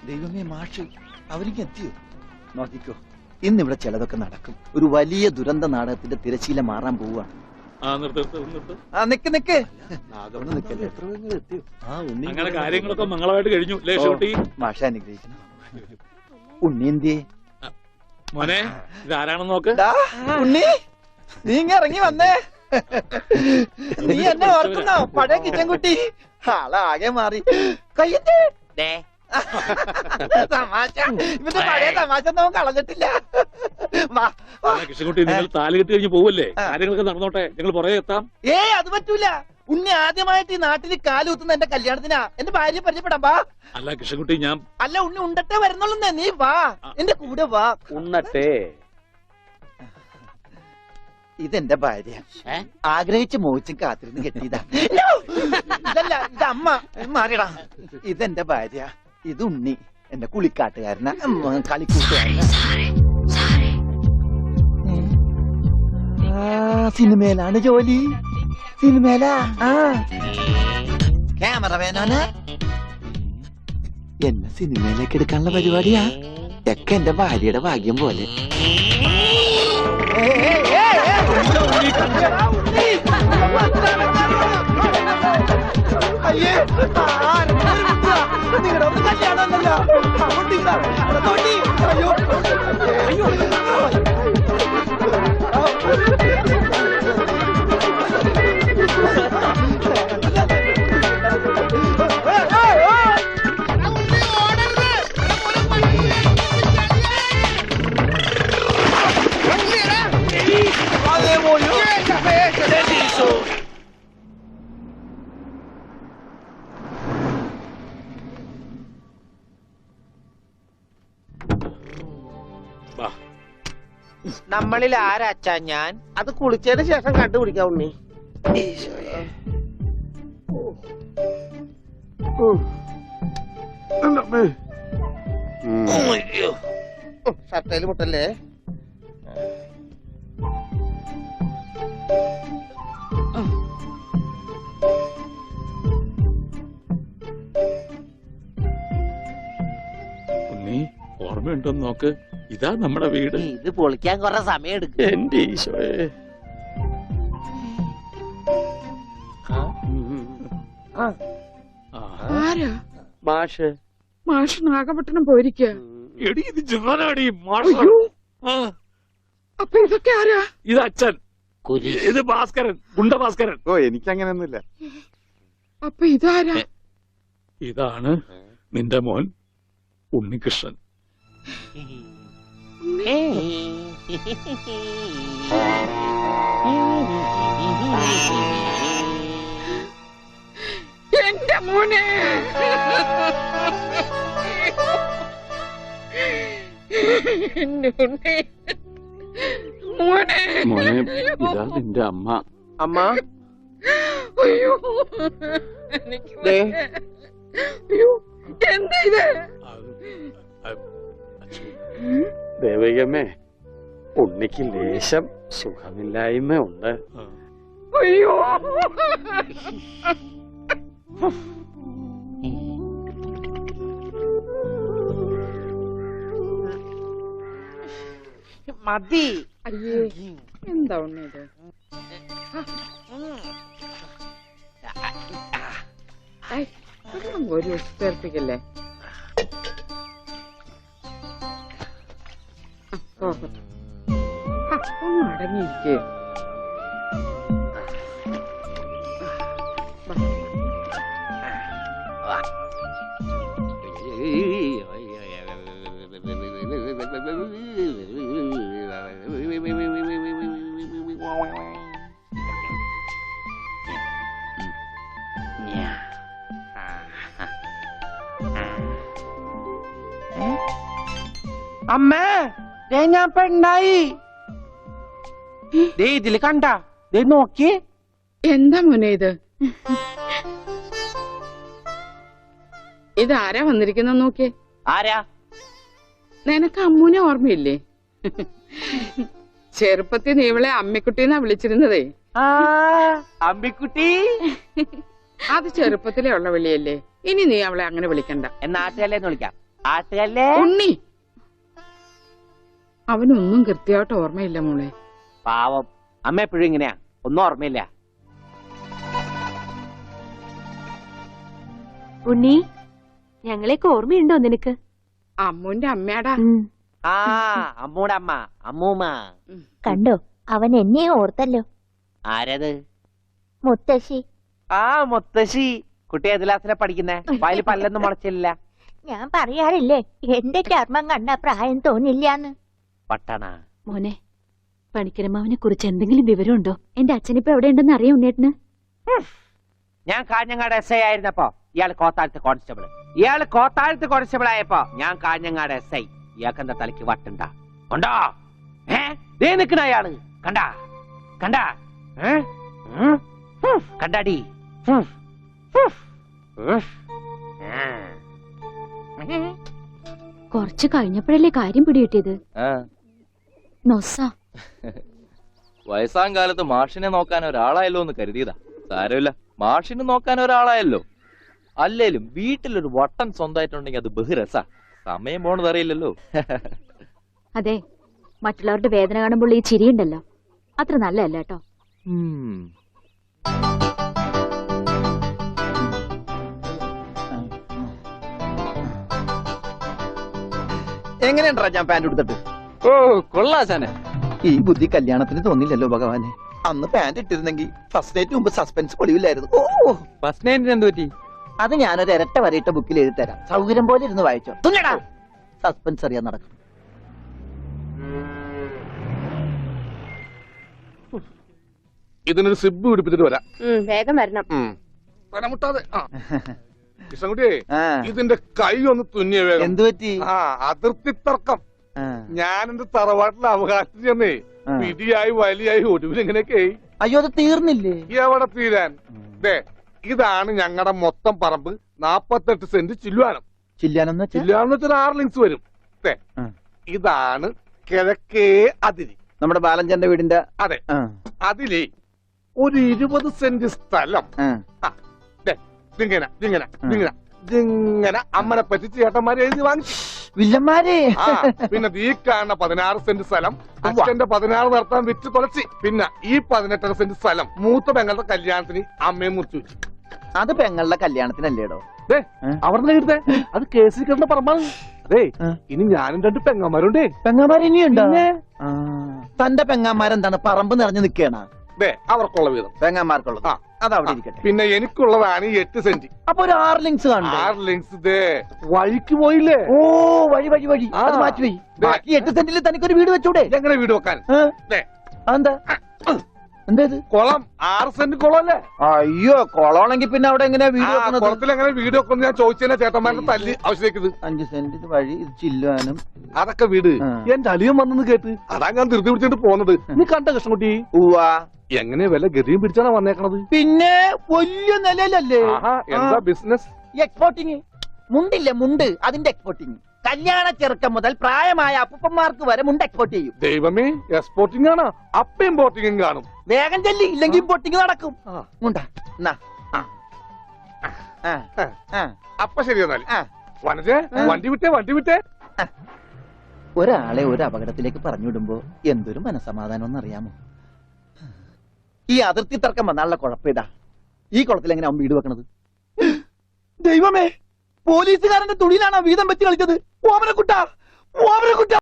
ദൈവമേ മാഷ് അവരിക്ക് എത്തിയോ? നോക്കിക്കോ, ഇന്നിവിടെ ചിലതൊക്കെ നടക്കും. ഒരു വലിയ ദുരന്ത നാടകത്തിന്റെ തിരശീല മാറാൻ പോവുകയാണ്. അങ്ങനെ കാര്യങ്ങളൊക്കെ മംഗളമായിട്ട് കഴിഞ്ഞു. മാഷ അനുഗ്രഹിക്കണം. ഉണ്ണിന്തിയെ മോനെ ഇതാരാണെന്ന് നോക്ക്. ഉണ്ണി, നീ ഇങ്ങ ഇറങ്ങി വന്നേ. നീ എന്നെ ഓർക്കുന്നോ? പഴയ കിച്ചൻകുട്ടി ആളാകെ മാറി. കയ്യേ തമാശ, ഇവന്റെ പഴയ തമാശ ഒന്നും കളഞ്ഞിട്ടില്ല. കൃഷ്ണൻകുട്ടി, നിങ്ങൾ താലി കെട്ടി കഴിഞ്ഞ് പോവല്ലേ? കാര്യങ്ങളൊക്കെ നടന്നോട്ടെ, ഞങ്ങൾ പുറകെ എത്താം. അത് പറ്റൂല. ഉണ്ണി ആദ്യമായിട്ട് ഈ നാട്ടിൽ കാലുകുത്തുന്ന എന്റെ കല്യാണത്തിനാ. എന്റെ ഭാര്യ പരിചയപ്പെടാം, വാ. അല്ല കൃഷ്ണൻകുട്ടി, ഞാൻ അല്ല ഉണ്ണി ഉണ്ടട്ടെ വരുന്നുള്ളൂ. നീ വാ, എന്റെ കൂടെ വാ. ഉണ്ണട്ടെ. ഇതെന്റെ ഭാര്യ, ആഗ്രഹിച്ച് മോഹിച്ചും കാത്തിരുന്ന് കെട്ടിയതാ. ഇതല്ല, ഇത് അമ്മ. മാറിയടാ. ഇതെന്റെ ഭാര്യ, ഇത് ഉണ്ണി, എന്റെ കുളിക്കാട്ടുകാരന, കളിക്കൂട്ടുകാരന. സിനിമയിലാണ് ജോലി. സിനിമയിലാ. ക്യാമറമാനാണ്. എന്നെ സിനിമയിലേക്ക് എടുക്കാനുള്ള പരിപാടിയാ. ഒക്കെ എന്റെ ഭാര്യയുടെ ഭാഗ്യം പോലെ. അയ്യേ, നിങ്ങളുടെ ഒന്ന് കല്യാണമല്ലോ. അയ്യോ അയ്യോ, നമ്മളിൽ ആരാച്ചാ ഞാൻ? അത് കുളിച്ചതിന് ശേഷം കണ്ടുപിടിക്കാം ഉണ്ണി. ഷർട്ടയില് മുട്ടല്ലേ? ഉണ്ണി, ഓർമ്മയുണ്ടോന്ന് നോക്ക്. ഇതാ നമ്മുടെ വീട്. ഇത് പൊളിക്കാൻ കുറെ സമയം എടുക്കും. എന്റെ ഈശോയെ. ആരാ? മാഷ്. മാഷ് നാഗപട്ടണം പോയിരിക്കുക. എടി, ഇത് ജാനാടി. അപ്പൊ ഇതൊക്കെ ആരാ? ഇത് അച്ഛൻ. ഇത് ഭാസ്കരൻ, ഗുണ്ട ഭാസ്കരൻ. ഓ, എനിക്കങ്ങനെയൊന്നുമില്ല. അപ്പൊ ഇതാരാ? ഇതാണ് നിന്റെ മോൻ ഉണ്ണികൃഷ്ണൻ. എന്റെ മോനെ. മോനെ, മോനെ, ഇതാ നിന്റെ അമ്മ. അമ്മ. അയ്യോ, അയ്യോ, എന്താ ഇത്? ദേവികമ്മേ, ഉണ്ണിക്ക് ലേശം സുഖമില്ലായ്മ ഉണ്ട്. അയ്യോ, മതി. അയ്യേ, എന്താ ഉണ്ണത്? ഒരു ചേർപ്പിക്കല്ലേ. ഒന്ന് അടങ്ങിയിരിക്കേ. അമ്മേ, ഞാൻ പെണ്ണായി. ഇതില് കണ്ട, നോക്കി. എന്താ മോനെ ഇത്? ഇതാരാ വന്നിരിക്കുന്ന നോക്കിയേ. ആരാ? നിനക്ക് അമ്മൂനെ ഓർമ്മയില്ലേ? ചെറുപ്പത്തിൽ നീ ഇവളെ അമ്മിക്കുട്ടിന്നാ വിളിച്ചിരുന്നതേ. അമ്മിക്കുട്ടി. അത് ചെറുപ്പത്തിലേ ഉള്ള വിളിയല്ലേ. ഇനി നീ അവളെ അങ്ങനെ വിളിക്കണ്ട. നാട്ടുകാരേന്ന് വിളിക്കാം. ആട്ടുകല്ലേ ഉണ്ണി അവനൊന്നും കൃത്യമായിട്ട് ഓർമ്മയില്ല മോളെ. പാവം അമ്മ എപ്പോഴും ഇങ്ങനെയാ, ഒന്നും ഓർമ്മയില്ല. ഉണ്ണി, ഞങ്ങളെയൊക്കെ ഓർമ്മയുണ്ടോ നിനക്ക്? അമ്മൂന്റെ അമ്മയാടാ. ആ അമ്മൂടെ അമ്മ, അമ്മൂമ്മ. കണ്ടോ, അവൻ എന്നെ ഓർത്തല്ലോ. ആരത്? മുത്തശ്ശി. ആ മുത്തശ്ശി. കുട്ടി ഏത് ക്ലാസ്സിലാ പഠിക്കുന്നേ? വായിൽ പല്ലൊന്നും മുളച്ചില്ല. ഞാൻ പറയാറില്ലേ, എന്റെ ചർമ്മം കണ്ട പ്രായം തോന്നില്ലാന്ന്. പട്ടണ മോനെ, പണിക്കരമാവിനെ കുറിച്ച് എന്തെങ്കിലും വിവരമുണ്ടോ? എന്റെ അച്ഛനിപ്പോ എവിടെ ഉണ്ടെന്ന് അറിയാം ഉണ്ണേട്ടന്? ഞാൻ കാഞ്ഞങ്ങാട് SI ആയിരുന്നപ്പോ ഇയാള് കോത്താഴത്ത് കോൺസ്റ്റബിൾ ആയപ്പോ ഞാൻ കാഞ്ഞങ്ങാട് SI. ഇയാൾക്കെന്താ തലയ്ക്ക് വട്ടുണ്ടാ? ഉണ്ടോ? ദേ നിക്കണ അയാള് കണ്ടാ കണ്ടാ കണ്ടാടി. കുറച്ച് കഴിഞ്ഞപ്പോഴല്ലേ കാര്യം പിടികിട്ടിയത്. നൊസ വയസ്സാം കാലത്ത് മാഷിനെ നോക്കാൻ ഒരാളായല്ലോ എന്ന് കരുതിയതാ. സാരമില്ല, മാഷിനെ നോക്കാൻ ഒരാളായല്ലോ. അല്ലേലും വീട്ടിലൊരു വട്ടൻ സ്വന്തമായിട്ടുണ്ടെങ്കിൽ അത് ബഹുരസാ. സമയം പോണത് അറിയില്ലല്ലോ. അതെ, മറ്റുള്ളവരുടെ വേദന കാണുമ്പോൾ ഈ ചിരിയുണ്ടല്ലോ, അത്ര നല്ലതല്ല കേട്ടോ. എങ്ങനെയുണ്ടാ ഞാൻ പാന്റ് എടുത്തിട്ട്? ഓ കൊള്ളാശാനെ. ഈ ബുദ്ധി കല്യാണത്തിന് തോന്നില്ലല്ലോ ഭഗവാനെ. അന്ന് പാന്റ് ഇട്ടിരുന്നെങ്കിൽ ഫസ്റ്റ് നൈറ്റ് മുമ്പ് സസ്പെൻസ് പൊളിവില്ലായിരുന്നു. ഓ ഫസ്റ്റ് നൈറ്റിന് എന്ത് പറ്റി? അത് ഞാനൊരു ഇരട്ട വരയിട്ട ബുക്കിൽ എഴുതി തരാം. സൗകര്യം പോലെ ഇരുന്ന് വായിച്ചോ. തുന്നടാ, സസ്പെൻസ് അറിയാൻ നടക്കും. ഇതിനൊരു സിബ് പിടിപ്പിച്ചിട്ട് വരാം. വേഗം വരണം. പനമുട്ടാതെ. കൃഷ്ണൻകുട്ടിയെ, ആ, ഇതിന്റെ കൈ ഒന്ന് തുന്നിയ വേഗം. എന്തു പറ്റി? അതിർത്തി തർക്കം. ആ, ഞാൻ എന്റെ തറവാട്ടിലെ അവകാശം ചെന്നേ ആ. പിടിയായി വലിയായി ഒടുവിൽ ഇങ്ങനെയൊക്കെ അയ്യോ അത് തീർന്നില്ലേ? എവിടെ തീരാൻ. ദേ, ഇതാണ് ഞങ്ങളുടെ മൊത്തം പറമ്പ്. 48 സെന്റ് ചില്ലുവാനം. ചില്ലാനെന്ന് വെച്ചാ ചില്ലുവാനം വെച്ചാൽ 6 ലിങ്സ് വരും. ദേ, ആ. ഇതാണ് കിഴക്കേ അതിരി. നമ്മുടെ ബാലഞ്ചന്റെ വീടിന്റെ. അതെ, ആ, അതിലേ ഒരു 20 സെന്റ് സ്ഥലം. ആ. ഇങ്ങനെ ഇങ്ങനെ ഇങ്ങനെ ഇങ്ങനെ അമ്മനെ പറ്റി ചേട്ടന്മാരെ എഴുതി വാങ്ങിച്ചു. വില്ലന്മാരെ. ആ, പിന്നെ ഈ കാണുന്ന 16 സെന്റ് സ്ഥലം അച്ഛന്റെ 16 നടത്താൻ വിറ്റ് തുളച്ചി. പിന്നെ ഈ 18 സെന്റ് സ്ഥലം മൂത്ത പെങ്ങളുടെ കല്യാണത്തിന് അമ്മയെ മുറിച്ചു വെച്ചു. അത് പെങ്ങളുടെ കല്യാണത്തിനല്ലേടോ? അവിടെ എഴുതേ അത് കേസിൽ കിടന്ന പറമ്പാണ്. അതെ, ആ. ഇനി ഞാനും 2 പെങ്ങന്മാരുണ്ടേ. പെങ്ങാമാർ ഇനിയുണ്ടോ? തന്റെ പെങ്ങാമാരെന്താണ് പറമ്പ് നിറഞ്ഞു നിൽക്കണ? ദേ, അവർക്കുള്ള വീതം പെങ്ങാമാർക്കുള്ളത്. ആ. അതവിടെ ഇരിക്കട്ടെ. പിന്നെ എനിക്കുള്ളതാണ് ഈ 8 സെന്റ്. അപ്പൊ ഒരു 6 ലിങ്സ് കാണും. 6 ലിങ്സ് ദേ വഴിക്ക് പോയില്ലേ? ഓ, വഴി വഴി വഴി. ആ. അത് മാറ്റി പോയി. ബാക്കി 8 സെന്റിൽ തനിക്കൊരു വീട് വെച്ചൂടെ? എങ്ങനെ വീട് വെക്കാൻ? ദേ, എന്താ എന്താ ഇത്? കുളം 6 സെന്റ് കുളം അല്ലേ? അയ്യോ, കൊളമാണെങ്കിൽ പിന്നെ അവിടെ എങ്ങനെയാ വീട് വെക്കുന്നത്? കുളത്തിൽ എങ്ങനെ വീട് വെക്കുന്നു ഞാൻ ചോദിച്ചതിനാ ചേട്ടന്മാരുടെ തല്ലി ആവശ്യത്തേക്ക്. 5 സെന്റ് ഇത് വഴി, ഇത് ചില്ലുവാനും. അതൊക്കെ വീട്. ആ. എന്റെ അളിയൻ വന്നെന്ന് കേട്ട് അതാ ഞാൻ ധൃതി പിടിച്ചിട്ട് പോന്നത്. നീ കണ്ട കൃഷ്ണൻകുട്ടി ഉവ്വാ. എങ്ങനെ വല്ല ഗതിയും പിടിച്ചാണ് വന്നേക്കണത്? പിന്നെ വലിയ നിലയിലല്ലേ? ആഹാ, എന്താ ബിസിനസ്? എക്സ്പോർട്ടിങ്. മുണ്ടില്ലേ, മുണ്ട്, അതിന്റെ എക്സ്പോർട്ടിങ്. കല്യാണ ചെറുക്കം മുതൽ പ്രായമായ അപ്പൂപ്പന്മാർക്ക് വരെ മുണ്ട് എക്സ്പോർട്ട് ചെയ്യും. ദൈവമേ, എക്സ്പോർട്ടിംഗ് ആണ്. അപ്പ ഇമ്പോർട്ടിംഗും കാണും. വേഗം ചെല്ലി, ഇല്ലെങ്കിൽ ഇമ്പോർട്ടിങ് നടക്കും. ആ. മുണ്ടാ. എന്നാ. ആ. ആ. ആ. അപ്പ ശരി എന്നാല്. ആ. വനജേ, വണ്ടി വിട്ടേ. ഒരാളെ ഒരു അപകടത്തിലേക്ക് പറഞ്ഞു വിടുമ്പോ എന്തൊരു മനസമാധാനം എന്നറിയാമോ? ഈ അതിർത്തി തർക്കം വന്നാലുള്ള കുഴപ്പമിതാ. ഈ കുളത്തിൽ എങ്ങനെ അവൻ വീട് വെക്കണത്? ദൈവമേ, പോലീസുകാരന്റെ തുണിയിലാണോ വീതം വെച്ച് കളിച്ചത്? ഓമനക്കുട്ട, ഓമനക്കുട്ട.